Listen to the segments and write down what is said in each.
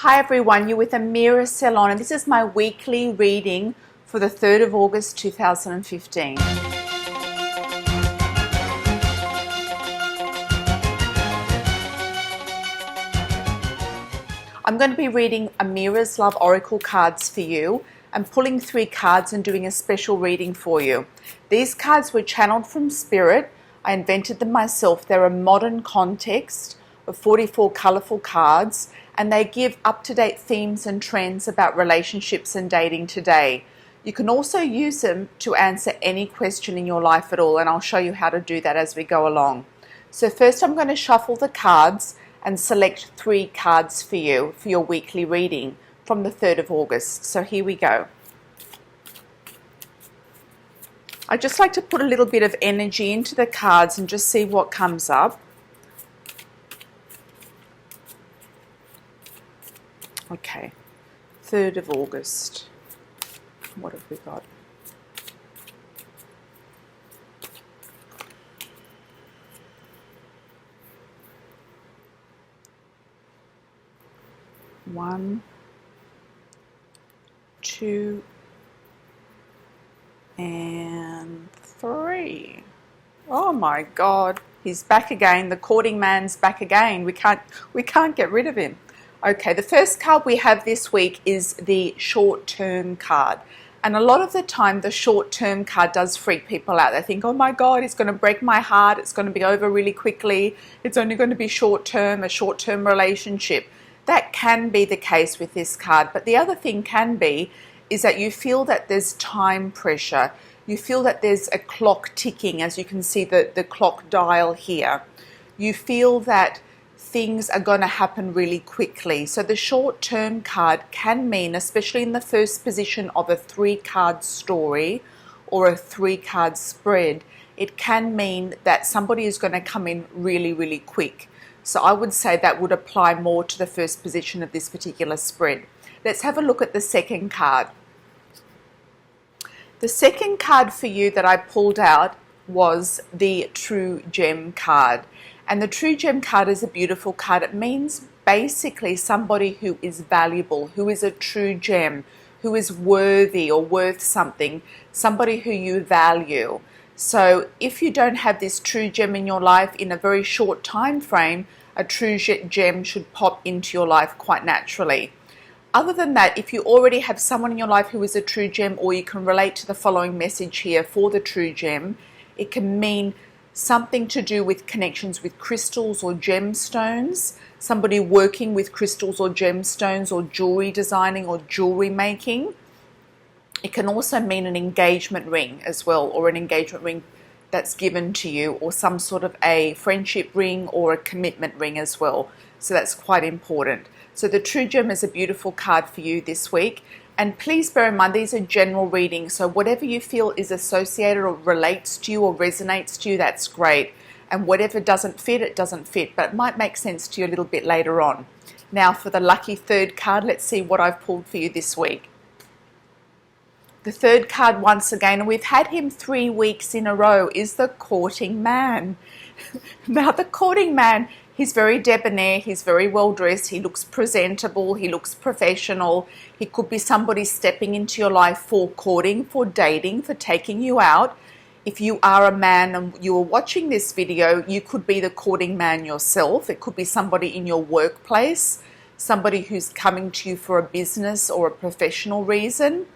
Hi everyone, you're with Amira Celon and this is my weekly reading for the 3rd of August 2015. I'm going to be reading Amira's Love Oracle cards for you. I'm pulling 3 cards and doing a special reading for you. These cards were channeled from Spirit. I invented them myself. They're a modern context of 44 colourful cards, and they give up-to-date themes and trends about relationships and dating today. You can also use them to answer any question in your life at all, and I'll show you how to do that as we go along. So first I'm going to shuffle the cards and select 3 cards for you for your weekly reading from the 3rd of August. So here we go. I just like to put a little bit of energy into the cards and just see what comes up. Okay, 3rd of August. What have we got? One, 2, and 3. Oh my God, he's back again. The courting man's back again. We can't get rid of him. Okay, the first card we have this week is the short-term card. And a lot of the time, the short-term card does freak people out. They think, oh my God, it's going to break my heart. It's going to be over really quickly. It's only going to be short-term, a short-term relationship. That can be the case with this card. But the other thing can be is that you feel that there's time pressure. You feel that there's a clock ticking, as you can see the clock dial here. You feel that things are going to happen really quickly. So the short-term card can mean, especially in the first position of a 3-card story or a 3-card spread, it can mean that somebody is going to come in really, really quick. So I would say that would apply more to the first position of this particular spread. Let's have a look at the second card. The second card for you that I pulled out was the True Gem card. And the True Gem card is a beautiful card. It means basically somebody who is valuable, who is a true gem, who is worthy or worth something, somebody who you value. So if you don't have this true gem in your life in a very short time frame, a true gem should pop into your life quite naturally. Other than that, if you already have someone in your life who is a true gem, or you can relate to the following message here for the true gem, it can mean something to do with connections with crystals or gemstones, somebody working with crystals or gemstones, or jewelry designing or jewelry making. It can also mean an engagement ring as well, or an engagement ring that's given to you, or some sort of a friendship ring or a commitment ring as well. So that's quite important. So the True Gem is a beautiful card for you this week. And please bear in mind, these are general readings, so whatever you feel is associated or relates to you or resonates to you, that's great. And whatever doesn't fit, it doesn't fit, but it might make sense to you a little bit later on. Now for the lucky 3rd card, let's see what I've pulled for you this week. The 3rd card once again, and we've had him 3 weeks in a row, is the Courting Man. Now the Courting Man, he's very debonair, he's very well dressed, he looks presentable, he looks professional. He could be somebody stepping into your life for courting, for dating, for taking you out. If you are a man and you are watching this video, you could be the courting man yourself. It could be somebody in your workplace, somebody who's coming to you for a business or a professional reason,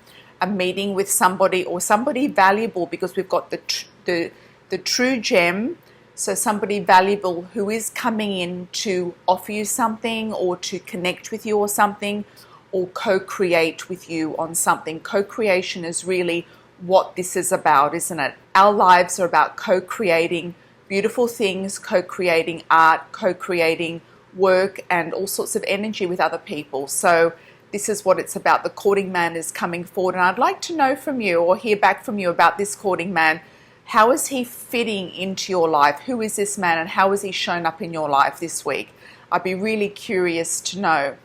a meeting with somebody, or somebody valuable, because we've got the true gem. So somebody valuable who is coming in to offer you something, or to connect with you or something, or co-create with you on something. Co-creation is really what this is about, isn't it? Our lives are about co-creating beautiful things, co-creating art, co-creating work, and all sorts of energy with other people. So this is what it's about. The Courting Man is coming forward, and I'd like to know from you, or hear back from you about this Courting Man. How is he fitting into your life? Who is this man, and how has he shown up in your life this week? I'd be really curious to know.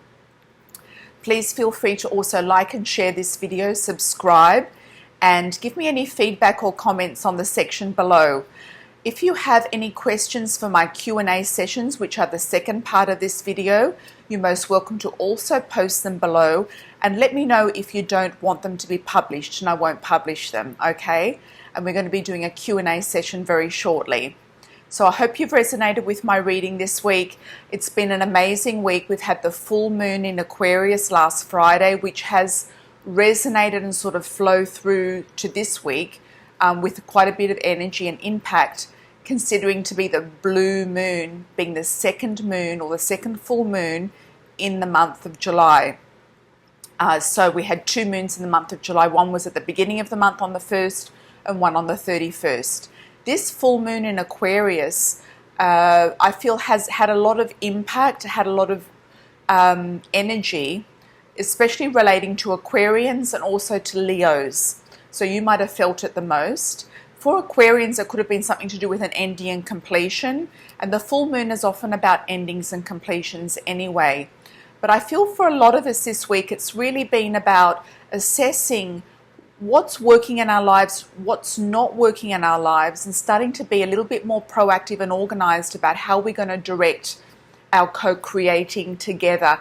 Please feel free to also like and share this video, subscribe, and give me any feedback or comments on the section below. If you have any questions for my Q&A sessions, which are the second part of this video, you're most welcome to also post them below and let me know if you don't want them to be published and I won't publish them, okay? And we're going to be doing a Q&A session very shortly. So I hope you've resonated with my reading this week. It's been an amazing week. We've had the full moon in Aquarius last Friday, which has resonated and sort of flow through to this week with quite a bit of energy and impact, considering to be the blue moon being the second moon or the second full moon in the month of July. So we had two moons in the month of July. One was at the beginning of the month on the 1st and one on the 31st. This full moon in Aquarius, I feel has had a lot of impact, had a lot of energy, especially relating to Aquarians and also to Leos. So you might have felt it the most. For Aquarians, it could have been something to do with an ending and completion, and the full moon is often about endings and completions anyway. But I feel for a lot of us this week, it's really been about assessing what's working in our lives, what's not working in our lives, and starting to be a little bit more proactive and organized about how we're going to direct our co-creating together.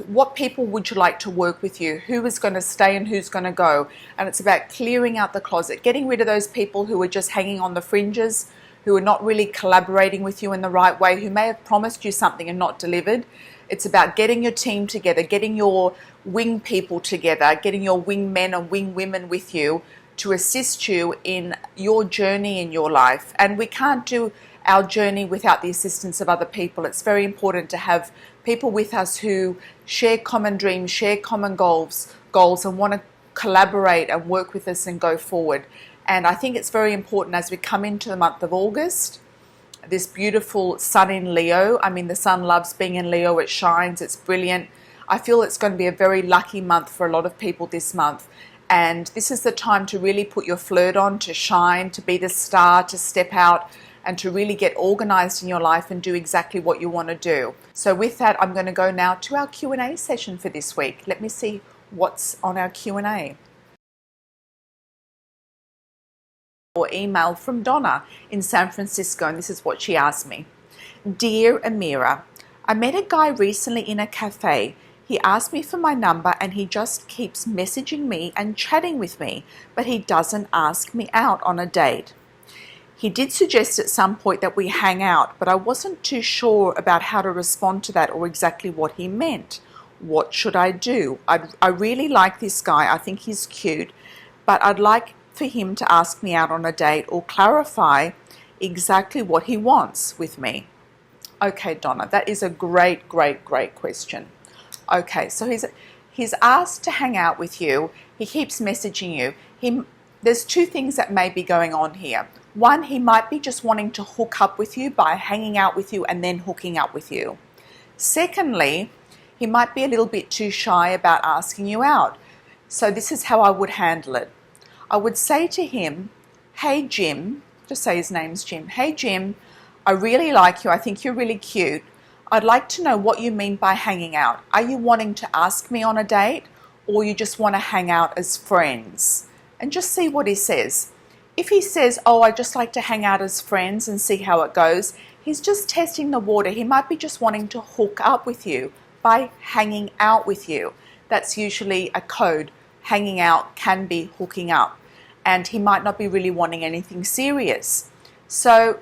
What people would you like to work with you? Who is going to stay and who's going to go? And it's about clearing out the closet, getting rid of those people who are just hanging on the fringes, who are not really collaborating with you in the right way, who may have promised you something and not delivered. It's about getting your team together, getting your wing people together, getting your wing men and wing women with you to assist you in your journey in your life. And we can't do our journey without the assistance of other people. It's very important to have people with us who share common dreams, share common goals and want to collaborate and work with us and go forward. And I think it's very important as we come into the month of August, this beautiful sun in Leo. I mean, the sun loves being in Leo. It shines. It's brilliant. I feel it's going to be a very lucky month for a lot of people this month. And this is the time to really put your flirt on, to shine, to be the star, to step out and to really get organized in your life and do exactly what you want to do. So with that, I'm going to go now to our Q&A session for this week. Let me see what's on our Q&A. Or email from Donna in San Francisco, and this is what she asked me. Dear Amira, I met a guy recently in a cafe. He asked me for my number and he just keeps messaging me and chatting with me, but he doesn't ask me out on a date. He did suggest at some point that we hang out, but I wasn't too sure about how to respond to that or exactly what he meant. What should I do? I really like this guy. I think he's cute, but I'd like for him to ask me out on a date or clarify exactly what he wants with me. Okay, Donna, that is a great question. Okay, so he's asked to hang out with you. He keeps messaging you. There's two things that may be going on here. One, he might be just wanting to hook up with you by hanging out with you and then hooking up with you. Secondly, he might be a little bit too shy about asking you out. So this is how I would handle it. I would say to him, hey Jim, just say his name's Jim. Hey Jim, I really like you. I think you're really cute. I'd like to know what you mean by hanging out. Are you wanting to ask me on a date or you just want to hang out as friends? And just see what he says. If he says, oh, I just like to hang out as friends and see how it goes, he's just testing the water. He might be just wanting to hook up with you by hanging out with you. That's usually a code. Hanging out can be hooking up. And he might not be really wanting anything serious. So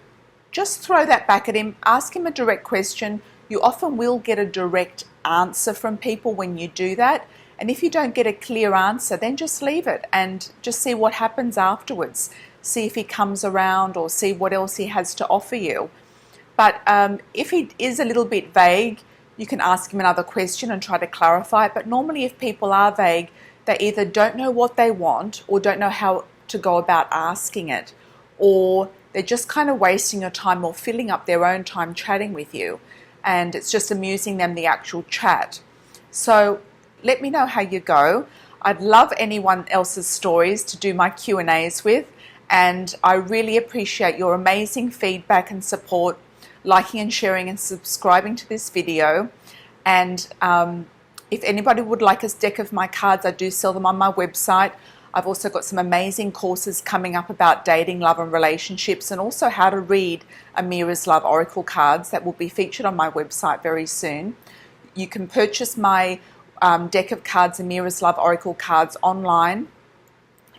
just throw that back at him. Ask him a direct question. You often will get a direct answer from people when you do that. And if you don't get a clear answer, then just leave it and just see what happens afterwards. See if he comes around or see what else he has to offer you. But if he is a little bit vague, you can ask him another question and try to clarify it. But normally if people are vague, they either don't know what they want or don't know how to go about asking it, or they're just kind of wasting your time or filling up their own time chatting with you, and it's just amusing them, the actual chat. So let me know how you go. I'd love anyone else's stories to do my Q&As with, and I really appreciate your amazing feedback and support, liking and sharing and subscribing to this video. And if anybody would like a deck of my cards, I do sell them on my website. I've also got some amazing courses coming up about dating, love and relationships, and also how to read Amira's Love Oracle cards that will be featured on my website very soon. You can purchase my deck of cards, Amira's Love Oracle cards, online,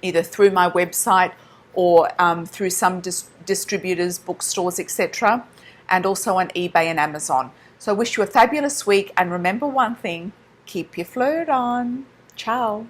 either through my website or through some distributors, bookstores, etc., and also on eBay and Amazon. So I wish you a fabulous week, and remember one thing, keep your flirt on. Ciao.